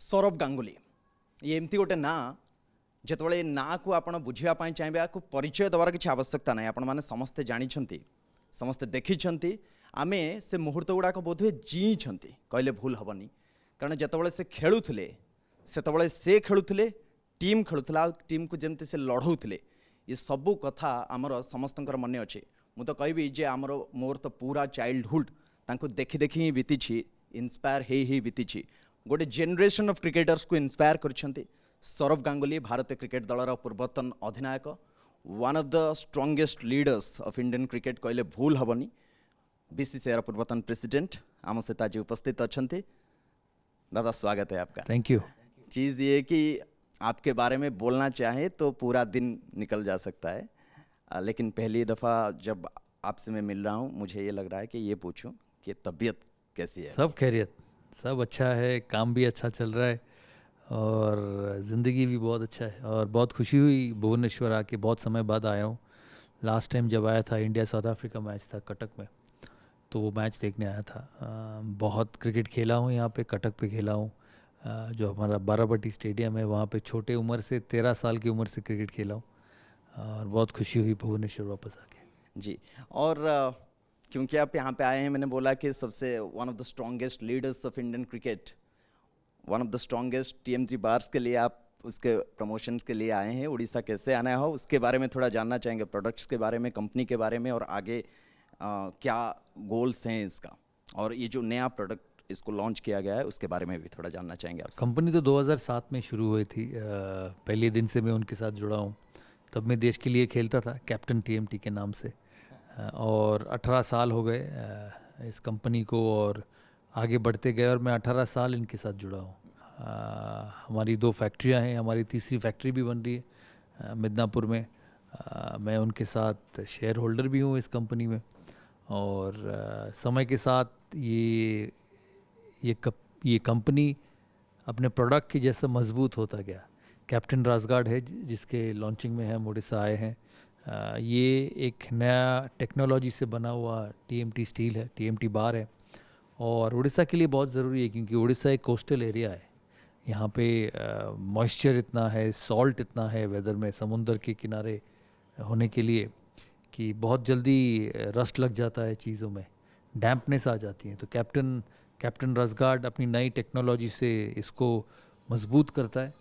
सौरभ गांगुली ये एमती गोटे ना जिते ना को आप बुझापी चाहिए आपको परिचय देवार किसी आवश्यकता ना आपण मैंने समस्ते जानी समस्ते देखी आमे से मुहूर्त गुड़ाक बोधे जी कहले भूल हेनी कारण जिते से खेलुले से खेलुले टीम खेलुला टीम को जमती से लड़ौले ये सबू कथा आमर समस्त मन अच्छे मु तो कहबी जे आमर मोर तो पूरा चाइल्डहुड तांको देखी देखी ही बीती इन्स्पायर ही बीती गोटे जेनरेशन ऑफ क्रिकेटर्स को इन्स्पायर करछंती। सौरभ गांगुली भारतीय क्रिकेट दलर पूर्वतन अधिनायक one of the strongest leaders of Indian cricket कहले भूल हेनी बीसीसीआई पूर्वतन प्रेसिडेंट आम सहित आज उपस्थित अच्छा। दादा स्वागत है आपका। Thank you. चीज़ ये कि आपके बारे में बोलना चाहे तो पूरा दिन निकल जा सकता है, लेकिन पहली दफ़ा जब आपसे मैं मिल रहा हूँ मुझे ये लग रहा है कि ये पूछूं कि तबीयत कैसी है। सब खैरियत, सब अच्छा है, काम भी अच्छा चल रहा है और ज़िंदगी भी बहुत अच्छा है और बहुत खुशी हुई भुवनेश्वर आके। बहुत समय बाद आया हूँ। लास्ट टाइम जब आया था इंडिया साउथ अफ्रीका मैच था कटक में, तो वो मैच देखने आया था। बहुत क्रिकेट खेला हूँ यहाँ पे, कटक पे खेला हूँ। जो हमारा बाराबटी स्टेडियम है वहाँ पे छोटे उम्र से 13 साल की उम्र से क्रिकेट खेला हूँ और बहुत खुशी हुई भुवनेश्वर वापस आके। जी, और क्योंकि आप यहाँ पे आए हैं, मैंने बोला कि सबसे one of the strongest leaders of Indian cricket, one of the strongest TMG bars के लिए आप उसके प्रमोशंस के लिए आए हैं। उड़ीसा कैसे आना हो उसके बारे में थोड़ा जानना चाहेंगे, प्रोडक्ट्स के बारे में, कंपनी के बारे में, और आगे क्या गोल्स हैं इसका, और ये जो नया प्रोडक्ट इसको लॉन्च किया गया है उसके बारे में भी थोड़ा जानना चाहेंगे आप। कंपनी तो 2007 में शुरू हुई थी। पहले दिन से मैं उनके साथ जुड़ा हूँ। तब मैं देश के लिए खेलता था कैप्टन TMT के नाम से, और 18 साल हो गए इस कंपनी को और आगे बढ़ते गए और मैं 18 साल इनके साथ जुड़ा हूँ। हमारी 2 फैक्ट्रियाँ हैं, हमारी तीसरी फैक्ट्री भी बन रही है मिदनापुर में। मैं उनके साथ शेयर होल्डर भी हूँ इस कंपनी में, और समय के साथ ये कंपनी अपने प्रोडक्ट की जैसा मजबूत होता गया। कैप्टन राजगार्ड है जिसके लॉन्चिंग में हम उड़ीसा आए हैं। ये एक नया टेक्नोलॉजी से बना हुआ TMT स्टील है, TMT बार है, और उड़ीसा के लिए बहुत ज़रूरी है क्योंकि उड़ीसा एक कोस्टल एरिया है। यहाँ पे मॉइस्चर इतना है, सॉल्ट इतना है वेदर में, समुंदर के किनारे होने के लिए, कि बहुत जल्दी रस्ट लग जाता है चीज़ों में, डैम्पनेस आ जाती है। तो कैप्टन राजगार्ड अपनी नई टेक्नोलॉजी से इसको मजबूत करता है।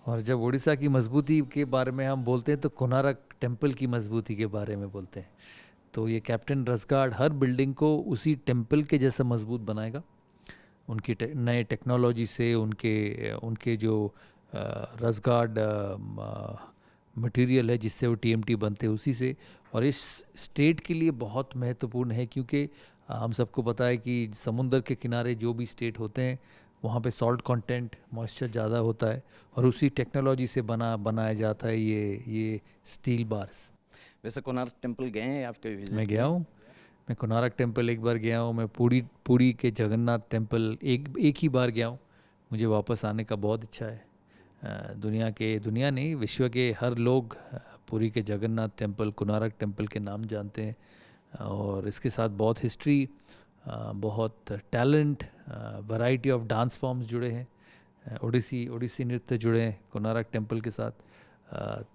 और जब उड़ीसा की मजबूती के बारे में हम बोलते हैं तो कोणार्क टेम्पल की मजबूती के बारे में बोलते हैं। तो ये कैप्टन राजगार्ड हर बिल्डिंग को उसी टेम्पल के जैसा मजबूत बनाएगा उनकी नए टेक्नोलॉजी से। उनके जो राजगार्ड मटेरियल है जिससे वो TMT बनते हैं उसी से। और इस स्टेट के लिए बहुत महत्वपूर्ण है क्योंकि हम सबको पता है कि समुंदर के किनारे जो भी स्टेट होते हैं वहाँ पे सॉल्ट कंटेंट, मॉइस्चर ज़्यादा होता है, और उसी टेक्नोलॉजी से बनाया जाता है ये स्टील बार्स। वैसे कोणार्क टेम्पल गए हैं आपके? मैं गया हूँ, मैं कोणार्क टेम्पल एक बार गया हूँ। मैं पुरी के जगन्नाथ टेम्पल एक ही बार गया हूँ। मुझे वापस आने का बहुत इच्छा है। दुनिया नहीं, विश्व के हर लोग पुरी के जगन्नाथ टेम्पल, कोणार्क टेम्पल के नाम जानते हैं, और इसके साथ बहुत हिस्ट्री, बहुत talent, variety of dance forms जुड़े हैं। ओडिसी नृत्य जुड़े हैं कोणार्क टेम्पल के साथ।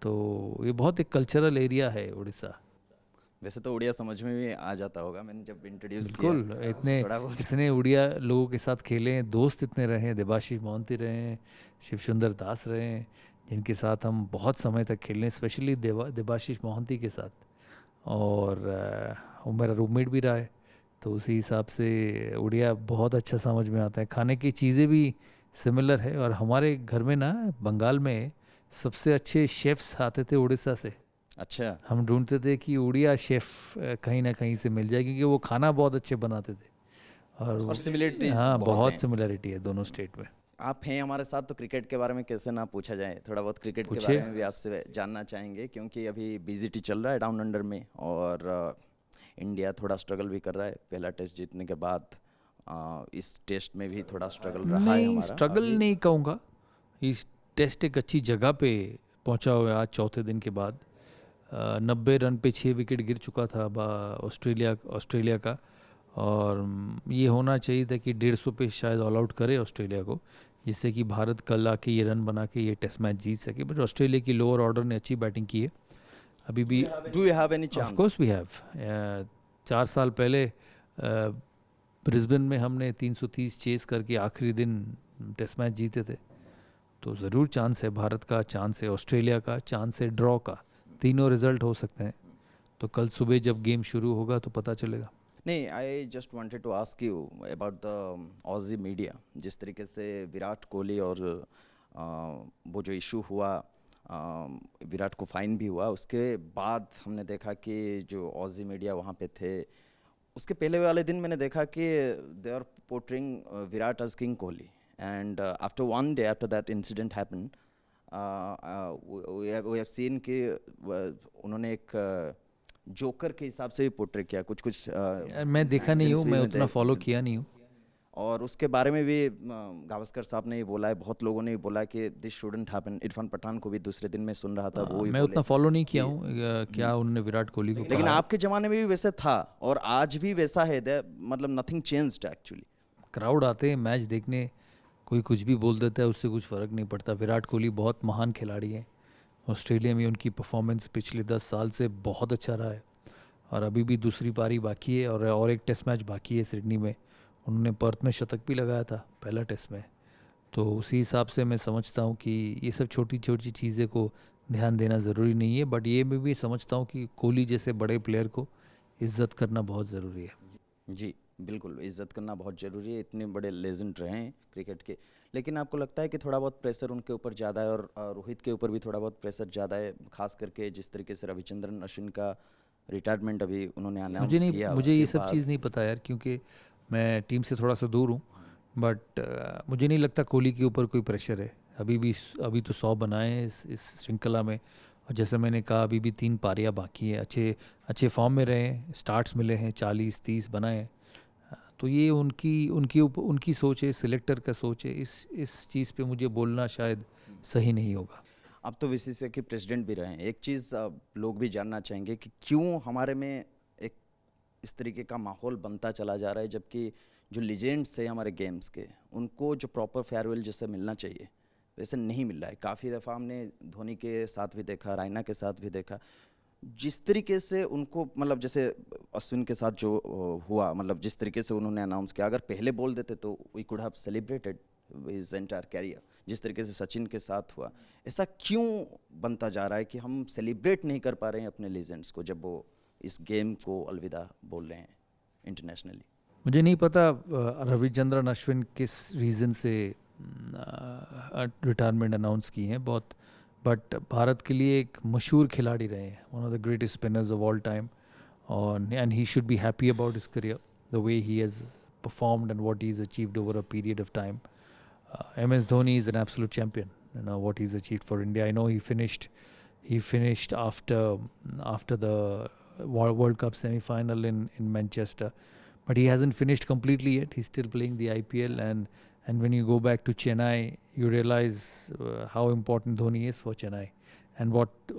तो ये बहुत एक कल्चरल एरिया है उड़ीसा। वैसे तो उड़िया समझ में भी आ जाता होगा, मैंने जब इंट्रोड्यूस किया। बिल्कुल, इतने उड़िया लोगों के साथ खेले हैं, दोस्त इतने रहे हैं, देबाशीष मोहंती रहे हैं, शिव सुंदर दास रहे हैं, जिनके साथ हम बहुत समय तक खेले हैं, स्पेशली देबाशीष मोहंती के साथ। और वो मेरा रूममेट भी रहा है, तो उसी हिसाब से उड़िया बहुत अच्छा समझ में आता है। खाने की चीज़ें भी सिमिलर है, और हमारे घर में ना बंगाल में सबसे अच्छे शेफ्स आते थे उड़ीसा से। अच्छा। हम ढूंढते थे कि उड़िया शेफ कहीं ना कहीं से मिल जाए क्योंकि वो खाना बहुत अच्छे बनाते थे, और सिमिलरिटीज हाँ, बहुत सिमिलरिटी है दोनों स्टेट में। आप हैं हमारे साथ तो क्रिकेट के बारे में कैसे ना पूछा जाए, थोड़ा बहुत क्रिकेट के बारे में भी आपसे जानना चाहेंगे, क्योंकि अभी BGT चल रहा है डाउन अंडर में, और इंडिया थोड़ा स्ट्रगल भी कर रहा है। पहला टेस्ट जीतने के बाद इस टेस्ट में भी थोड़ा स्ट्रगल रहा है हमारा। स्ट्रगल नहीं कहूँगा, इस टेस्ट एक अच्छी जगह पे पहुँचा हुआ है आज चौथे दिन के बाद। 90 रन पे 6 विकेट गिर चुका था ऑस्ट्रेलिया का, और ये होना चाहिए था कि 150 पे शायद ऑल आउट करे ऑस्ट्रेलिया को। जिससे कि भारत कल आके ये रन बना के ये टेस्ट मैच जीत सके। बट ऑस्ट्रेलिया की लोअर ऑर्डर ने अच्छी बैटिंग की है अभी भी। Do you have any of chance? Course we have. 4 साल पहले ब्रिस्बेन में हमने 330 चेस करके आखिरी दिन टेस्ट मैच जीते थे। तो ज़रूर चांस है, भारत का चांस है, ऑस्ट्रेलिया का चांस है, ड्रॉ का, तीनों रिजल्ट हो सकते हैं। तो कल सुबह जब गेम शुरू होगा तो पता चलेगा। नहीं, I just wanted to ask you about the Aussie media. जिस तरीके से विराट कोहली और वो जो इशू हुआ, विराट को फाइन भी हुआ, उसके बाद हमने देखा कि जो ऑजी मीडिया वहाँ पे थे, उसके पहले वाले दिन मैंने देखा कि they are portraying Virat as king Kohli, and after one day after that incident happen we have seen कि उन्होंने एक जोकर के हिसाब से भी पोर्ट्रे किया कुछ यार मैं देखा नहीं हूँ, मैं उतना फॉलो किया नहीं हूँ। और उसके बारे में भी गावस्कर साहब ने ये बोला है, बहुत लोगों ने ये बोला कि this shouldn't happen. Irfan Pathan को भी दूसरे दिन में सुन रहा था, वो ही मैं बोले। उतना फॉलो नहीं किया हूँ क्या उन्होंने विराट कोहली को लेकिन कहा। आपके ज़माने में भी वैसे था और आज भी वैसा है, मतलब नथिंग चेंज्ड एक्चुअली। क्राउड आते हैं मैच देखने, कोई कुछ भी बोल देता है, उससे कुछ फ़र्क नहीं पड़ता। विराट कोहली बहुत महान खिलाड़ी हैं। ऑस्ट्रेलिया में उनकी परफॉर्मेंस पिछले 10 साल से बहुत अच्छा रहा है और अभी भी दूसरी पारी बाकी है और एक टेस्ट मैच बाकी है सिडनी में। उन्होंने पर्थ में शतक भी लगाया था पहला टेस्ट में। तो उसी हिसाब से मैं समझता हूँ कि ये सब छोटी छोटी चीज़ें को ध्यान देना ज़रूरी नहीं है। बट ये मैं भी समझता हूँ कि कोहली जैसे बड़े प्लेयर को इज़्ज़त करना बहुत ज़रूरी है। जी बिल्कुल, इज्जत करना बहुत ज़रूरी है। इतने बड़े लेजेंड रहे हैं क्रिकेट के। लेकिन आपको लगता है कि थोड़ा बहुत प्रेशर उनके ऊपर ज़्यादा है और रोहित के ऊपर भी थोड़ा बहुत प्रेशर ज़्यादा है, खास करके जिस तरीके से रविचंद्रन अश्विन का रिटायरमेंट अभी उन्होंने अनाउंस किया, मुझे ये उसके सब बाद चीज़ नहीं पता यार, क्योंकि मैं टीम से थोड़ा सा दूर हूँ। बट मुझे नहीं लगता कोहली के ऊपर कोई प्रेशर है। अभी तो 100 बनाए हैं इस श्रृंखला में, और जैसे मैंने कहा अभी भी 3 पारियाँ बाकी हैं। अच्छे फॉर्म में रहे हैं, स्टार्ट्स मिले हैं, 40-30 बनाए हैं। तो ये उनकी सोच है, सिलेक्टर का सोच है। इस चीज़ पे मुझे बोलना शायद सही नहीं होगा। अब तो बीसीसीआई के प्रेसिडेंट भी रहे हैं। एक चीज़ लोग भी जानना चाहेंगे कि क्यों हमारे में एक इस तरीके का माहौल बनता चला जा रहा है, जबकि जो लीजेंड्स है हमारे गेम्स के, उनको जो प्रॉपर फेयरवेल जैसे मिलना चाहिए वैसे नहीं मिल रहा है। काफ़ी दफ़ा हमने धोनी के साथ भी देखा, रायना के साथ भी देखा, जिस तरीके से उनको, मतलब जैसे अश्विन के साथ जो हुआ, मतलब जिस तरीके से उन्होंने अनाउंस किया, अगर पहले बोल देते तो we could have celebrated his entire career. जिस तरीके से सचिन के साथ हुआ, ऐसा क्यों बनता जा रहा है कि हम सेलिब्रेट नहीं कर पा रहे हैं अपने लेजेंड्स को जब वो इस गेम को अलविदा बोल रहे हैं इंटरनेशनली? मुझे नहीं पता रविचंद्रन अश्विन किस रीज़न से रिटायरमेंट अनाउंस की हैं बहुत। बट भारत के लिए एक मशहूर खिलाड़ी रहे हैं, one of the greatest spinners of all time, और and he should be happy about his career, the way he has performed and what he's achieved over a period of time. MS Dhoni is an absolute champion. You know what he's achieved for India. I know he finished after the World Cup semi-final in Manchester, but he hasn't finished completely yet. He's still playing the IPL, and when you go back to Chennai, you realize how important Dhoni is for Chennai, and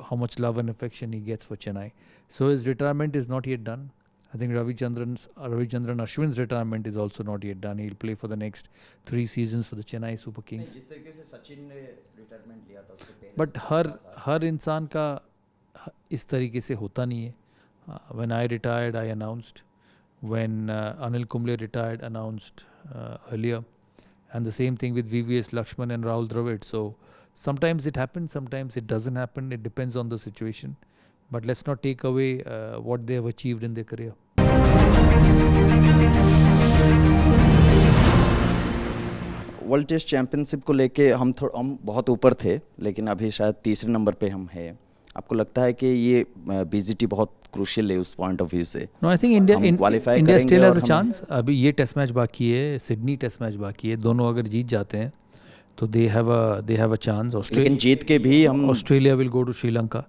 how much love and affection he gets for Chennai. So his retirement is not yet done. I think Ravichandran Ashwin's retirement is also not yet done. He'll play for the next 3 seasons for the Chennai Super Kings. जिस तरीके से सचिन ने retirement लिया था उससे पहले, but हर इंसान का इस तरीके से होता नहीं है. When I retired, I announced. When Anil Kumble retired, announced earlier. And the same thing with VVS Lakshman and Rahul Dravid. So sometimes it happens, sometimes it doesn't happen. It depends on the situation. But let's not take away what they have achieved in their career. World test championship को लेके हम बहुत ऊपर थे, लेकिन अभी शायद तीसरे नंबर पे हम हैं। आपको लगता है कि ये बीजीटी बहुत क्रूशियल है उस पॉइंट ऑफ व्यू से? No, I think India still has a chance. अभी ये टेस्ट मैच बाकी है, सिडनी टेस्ट मैच बाकी है. दोनों अगर जीत जाते हैं तो they have a chance. लेकिन जीत के भी हम Australia will go to Sri Lanka.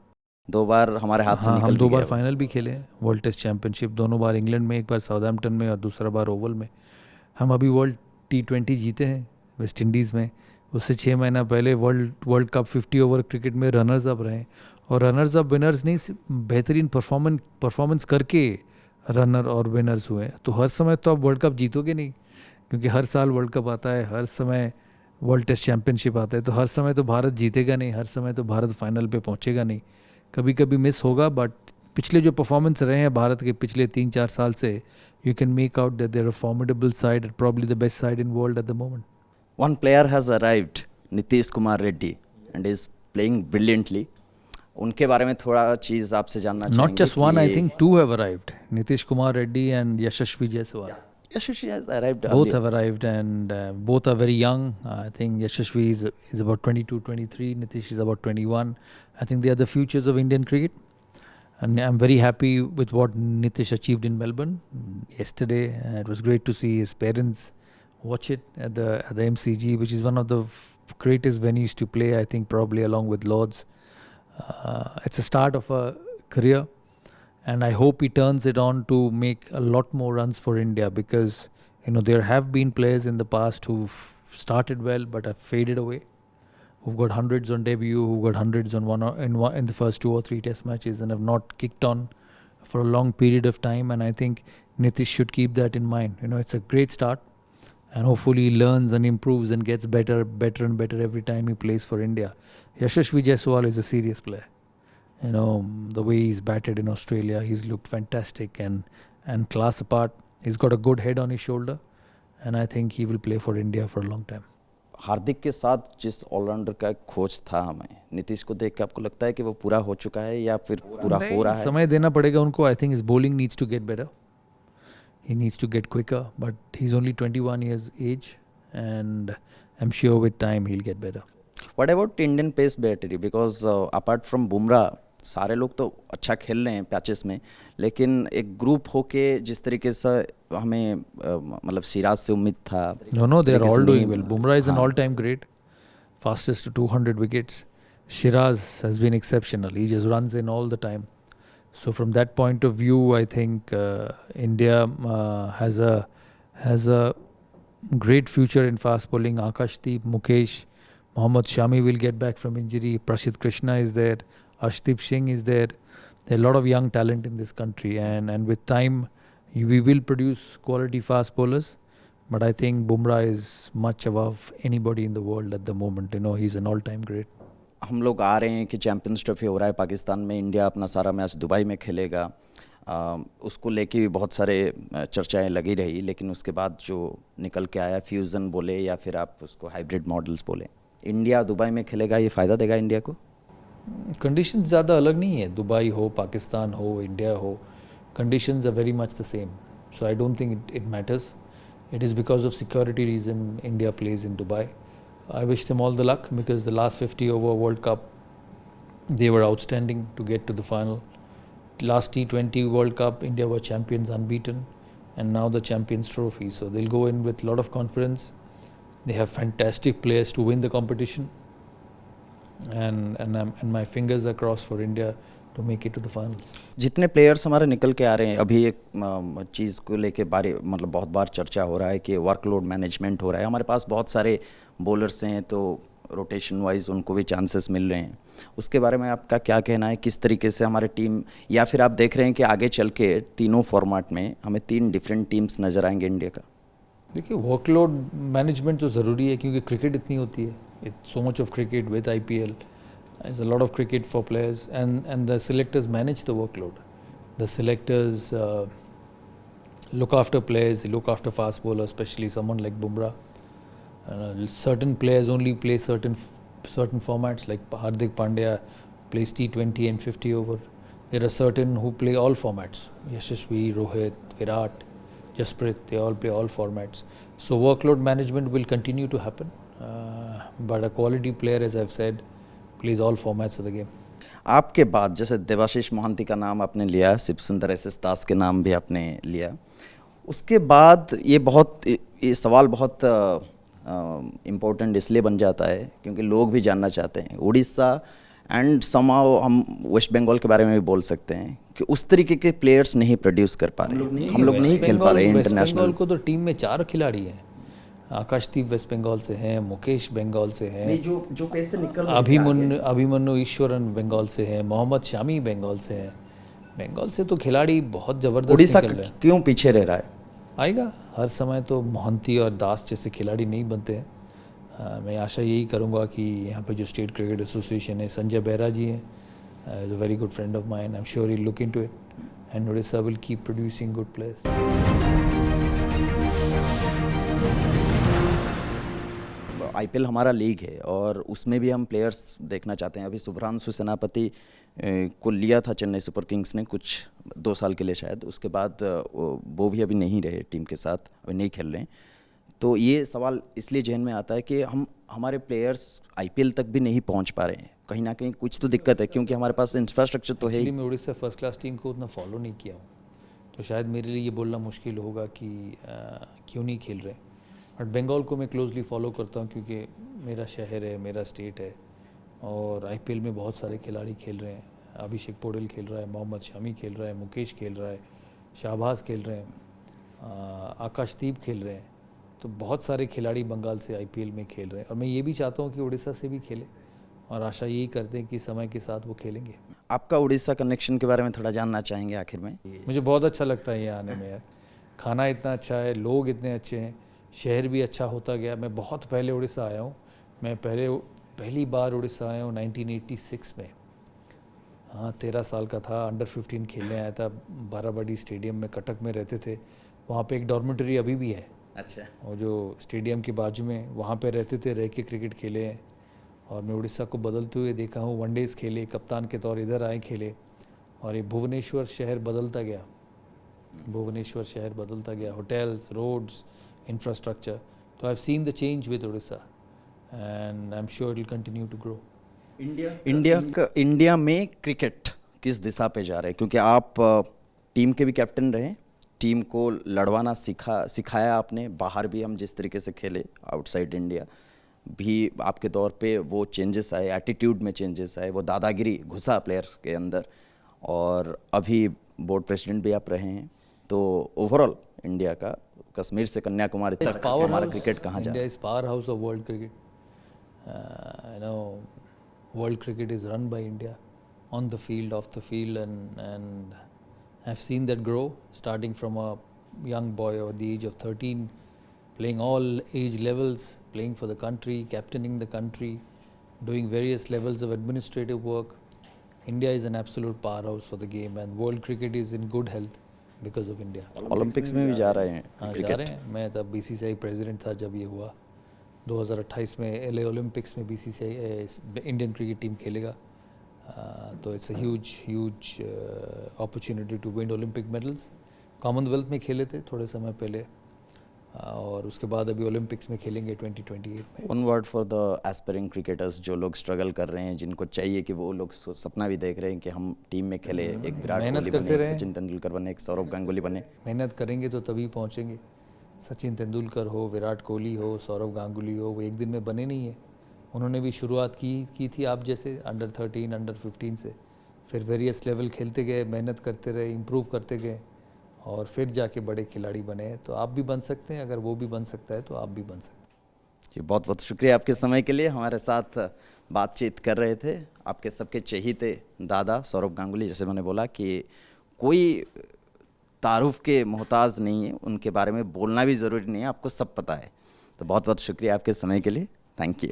2 बार हमारे हाथ से निकल हम भी 2 बार गया। फाइनल भी खेले हैं वर्ल्ड टेस्ट चैंपियनशिप, दोनों बार इंग्लैंड में, एक बार साउथहैम्पटन में और दूसरा बार ओवल में. हम अभी वर्ल्ड T20 जीते हैं वेस्ट इंडीज़ में. उससे 6 महीना पहले वर्ल्ड कप 50 ओवर क्रिकेट में रनर्स अप रहे, और रनर्स अप विनर्स नहीं, बेहतरीन परफॉर्मेंस करके रनर और विनर्स हुए. तो हर समय तो आप वर्ल्ड कप जीतोगे नहीं, क्योंकि हर साल वर्ल्ड कप आता है, हर समय वर्ल्ड टेस्ट चैंपियनशिप आता है, तो हर समय तो भारत जीतेगा नहीं, हर समय तो भारत फाइनल पे पहुंचेगा नहीं, कभी कभी मिस होगा. बट पिछले जो परफॉर्मेंस रहे हैं भारत के पिछले 3-4 साल से, you can make out that they're a formidable side, probably the best side in world at the moment. One player has arrived, Nitish Kumar Reddy, and is playing brilliantly. उनके बारे में थोड़ा चीज़ आपसे जानना चाहेंगे. Not just one, I think two have arrived. Nitish Kumar Reddy and Yashasvi Jaiswal. Yashasvi has arrived Both earlier. have arrived, and both are very young. I think Yashasvi is about 22, 23. Nitish is about 21. I think they are the futures of Indian cricket. And I'm very happy with what Nitish achieved in Melbourne yesterday. It was great to see his parents watch it at the MCG, which is one of the greatest venues to play, I think, probably along with Lord's. It's a start of a career, and I hope he turns it on to make a lot more runs for India, because there have been players in the past who've started well but have faded away, who've got hundreds on debut, who've got hundreds on in the first 2 or 3 test matches and have not kicked on for a long period of time. And I think Nitish should keep that in mind. It's a great start, and hopefully he learns and improves and gets better and better every time he plays for India. Yashasvi Jaiswal is a serious player. The way he's batted in Australia, he's looked fantastic and class apart. He's got a good head on his shoulder, and I think he will play for India for a long time. हार्दिक के साथ जिस allrounder का खोज था हमें, नीतीश को देख के आपको लगता है कि वो पूरा हो चुका है या फिर पूरा हो रहा है? समय देना पड़ेगा उनको. I think his bowling needs to get better. He needs to get quicker, but he's only 21 years age, and I'm sure with time he'll get better. What about Indian pace battery? Because apart from Bumrah, सारे लोग तो अच्छा खेल रहे हैं patches में, लेकिन एक ग्रुप होके जिस तरीके से हमें मतलब सिराज से उम्मीद था. No, they are all doing well. Bumrah is an all-time great, fastest to 200 wickets. Shiraz has been exceptional. He just runs in all the time. So from that point of view, I think India has a great future in fast bowling. Akashdeep, Mukesh, Mohammad Shami will get back from injury. Prasidh Krishna is there. Ashdeep Singh is there. There are a lot of young talent in this country, and with time, we will produce quality fast bowlers. But I think Bumrah is much above anybody in the world at the moment. He's an all-time great. हम लोग आ रहे हैं कि champions trophy हो रहा है पाकिस्तान में, India अपना सारा मैच दुबई में खेलेगा. उसको लेके भी बहुत सारे चर्चाएं लगी रही, लेकिन उसके बाद जो निकल के आया, फ्यूज़न बोले या फिर आप उसको हाइब्रिड मॉडल्स बोले, इंडिया दुबई में खेलेगा, ये फ़ायदा देगा इंडिया को? कंडीशंस ज़्यादा अलग नहीं है. दुबई हो, पाकिस्तान हो, इंडिया हो, conditions are very much the same. So I don't think it matters. It is because of security reason India plays in Dubai. I wish them all the luck, because the last 50 over World Cup, they were outstanding to get to the final. Last T20 World Cup, India were champions unbeaten, and now the Champions Trophy. So they'll go in with a lot of confidence. They have fantastic players to win the competition, and my fingers are crossed for India to make it to the finals. जितने players हमारे निकल के आ रहे हैं, अभी एक चीज़ को लेके मतलब बहुत बार चर्चा हो रहा है कि वर्कलोड मैनेजमेंट हो रहा है. हमारे पास बहुत सारे बॉलर्स हैं, तो रोटेशन वाइज उनको भी चांसेस मिल रहे हैं. उसके बारे में आपका क्या कहना है? किस तरीके से हमारे टीम, या फिर आप देख रहे हैं कि आगे चल के तीनों फॉर्मेट में हमें 3 डिफरेंट टीम्स नज़र आएंगे इंडिया का? देखिए, वर्कलोड मैनेजमेंट तो ज़रूरी है, क्योंकि क्रिकेट इतनी होती है. It's so much of cricket with IPL. There's a lot of cricket for players, and the selectors manage the workload. The selectors look after players, they look after fast bowlers, especially someone like Bumrah. Certain players only play certain formats, like Hardik Pandya plays T20 and 50 over. There are certain who play all formats. Yashasvi, Rohit, Virat, Jasprit, they all play all formats. So workload management will continue to happen. But a quality player, as I've said, plays all formats of the game. आपके बाद जैसे देवाशीष मोहंती का नाम आपने लिया, शिव सुंदर SS दास के नाम भी आपने लिया, उसके बाद ये सवाल बहुत इम्पोर्टेंट इसलिए बन जाता है क्योंकि लोग भी जानना चाहते हैं. उड़ीसा एंड समहाउ हम वेस्ट बंगाल के बारे में भी बोल सकते हैं कि उस तरीके के प्लेयर्स नहीं प्रोड्यूस कर पा रहे. हम लोग नहीं खेल पा रहे इंटरनेशनल. वेस्ट बंगाल को तो टीम में 4 खिलाड़ी हैं. आकाशदीप वेस्ट बंगाल से हैं, मुकेश बंगाल से हैं, जो पैसे निकल अभिमन्यु ईश्वरन बंगाल से हैं, मोहम्मद शामी बंगाल से हैं. बंगाल से तो खिलाड़ी बहुत ज़बरदस्त उड़ीसा निकल रहे हैं. क्यों पीछे रह रहा है? आएगा. हर समय तो मोहंती और दास जैसे खिलाड़ी नहीं बनते हैं. मैं आशा यही करूँगा कि यहाँ पे जो स्टेट क्रिकेट एसोसिएशन है, संजय बेहरा जी हैं, is a very good friend of mine, I am sure he look into it and Orissa will keep producing good players. IPL हमारा लीग है और उसमें भी हम प्लेयर्स देखना चाहते हैं। अभी शुभ्रांशु सेनापति को लिया था चेन्नई सुपर किंग्स ने कुछ 2 साल के लिए शायद, उसके बाद वो भी अभी नहीं रहे टीम के साथ, अभी नहीं खेल रहे हैं। तो ये सवाल इसलिए जहन में आता है कि हमारे प्लेयर्स आईपीएल तक भी नहीं पहुंच पा रहे हैं। कहीं ना कहीं कुछ तो दिक्कत है, क्योंकि हमारे पास इंफ्रास्ट्रक्चर तो है ही। एक्चुअली मैं उड़ीसा फर्स्ट क्लास टीम को उतना फॉलो नहीं किया हूँ, तो शायद मेरे लिए ये बोलना मुश्किल होगा कि क्यों नहीं खेल रहे। बट बंगाल को मैं क्लोजली फॉलो करता हूँ क्योंकि मेरा शहर है, मेरा स्टेट है, और आईपीएल में बहुत सारे खिलाड़ी खेल रहे हैं। अभिषेक पोडेल खेल रहा है, मोहम्मद शमी खेल रहा है, मुकेश खेल रहा है, शाहबाज खेल रहे हैं, आकाशदीप खेल रहे हैं। तो बहुत सारे खिलाड़ी बंगाल से आईपीएल में खेल रहे हैं, और मैं ये भी चाहता हूँ कि उड़ीसा से भी खेले, और आशा यही करते हैं कि समय के साथ वो खेलेंगे। आपका उड़ीसा कनेक्शन के बारे में थोड़ा जानना चाहेंगे आखिर में। मुझे बहुत अच्छा लगता है यहाँ आने में यार, खाना इतना अच्छा है, लोग इतने अच्छे हैं, शहर भी अच्छा होता गया। मैं बहुत पहले उड़ीसा आया हूँ, मैं पहली बार उड़ीसा आया हूँ 1986 में। हाँ, 13 साल का था, अंडर 15 खेलने आया था। बाराबडी स्टेडियम में, कटक में रहते थे। वहाँ पे एक डॉर्मेटरी अभी भी है, अच्छा। और जो स्टेडियम के बाजू में, वहाँ पे रहते थे, रह के क्रिकेट खेले हैं। और मैं उड़ीसा को बदलते हुए देखा हूँ, वनडेज़ खेले, कप्तान के तौर इधर आए खेले, और ये भुवनेश्वर शहर बदलता गया, भुवनेश्वर शहर बदलता गया, होटल्स, रोड्स, इंफ्रास्ट्रक्चर। तो I have seen the change with Orissa and I am sure it will continue to grow. India में क्रिकेट किस दिशा पे जा रहे हैं? क्योंकि आप टीम के भी कैप्टन रहे, टीम को लड़वाना सिखाया आपने। बाहर भी हम जिस तरीके से खेले आउटसाइड इंडिया भी, आपके दौर पे वो चेंजेस आए, एटीट्यूड में चेंजेस आए, वो दादागिरी घुसा प्लेयर के अंदर, और अभी बोर्ड प्रेसिडेंट भी आप रहे हैं। तो ओवरऑल इंडिया का कश्मीर से कन्याकुमारी तक हमारा क्रिकेट कहाँ जा रहा है? India is powerhouse of world cricket. You know, world cricket is run by India, on the field, off the field, and I've seen that grow, starting from a young boy at the age of 13, playing all age levels, playing for the country, captaining the country, doing various levels of administrative work. India is an absolute powerhouse for the game, and world cricket is in good health because of India. Olympics में भी जा रहे हैं हाँ, जा cricket? रहे हैं। मैं तब बीसीसीआई प्रेसिडेंट था जब ये हुआ। 2028 में एलए ओलंपिक्स में बीसीसीआई इंडियन क्रिकेट टीम खेलेगा। तो it's a huge opportunity to win Olympic medals. Commonwealth में खेले थे थोड़े समय पहले, और उसके बाद अभी ओलंपिक्स में खेलेंगे 2028 में। One word for the aspiring cricketers, जो लोग स्ट्रगल कर रहे हैं, जिनको चाहिए कि वो लोग सपना भी देख रहे हैं कि हम टीम में खेले, एक विराट मेहनत कोहली करते बने, एक रहें। सचिन तेंदुलकर बने, एक सौरव गांगुली बने। मेहनत करेंगे तो तभी पहुंचेंगे। सचिन तेंदुलकर हो, विराट कोहली हो, सौरव गांगुली हो, वो एक दिन में बने नहीं है। उन्होंने भी शुरुआत की थी आप जैसे, अंडर 13, अंडर 15 से, फिर वेरियस लेवल खेलते गए, मेहनत करते रहे, इम्प्रूव करते गए, और फिर जाके बड़े खिलाड़ी बने। तो आप भी बन सकते हैं, अगर वो भी बन सकता है तो आप भी बन सकते हैं। जी, बहुत बहुत शुक्रिया आपके समय के लिए। हमारे साथ बातचीत कर रहे थे आपके सबके चहेते दादा सौरव गांगुली। जैसे मैंने बोला कि कोई तारुफ के मोहताज नहीं है, उनके बारे में बोलना भी ज़रूरी नहीं है, आपको सब पता है। तो बहुत बहुत शुक्रिया आपके समय के लिए। Thank you.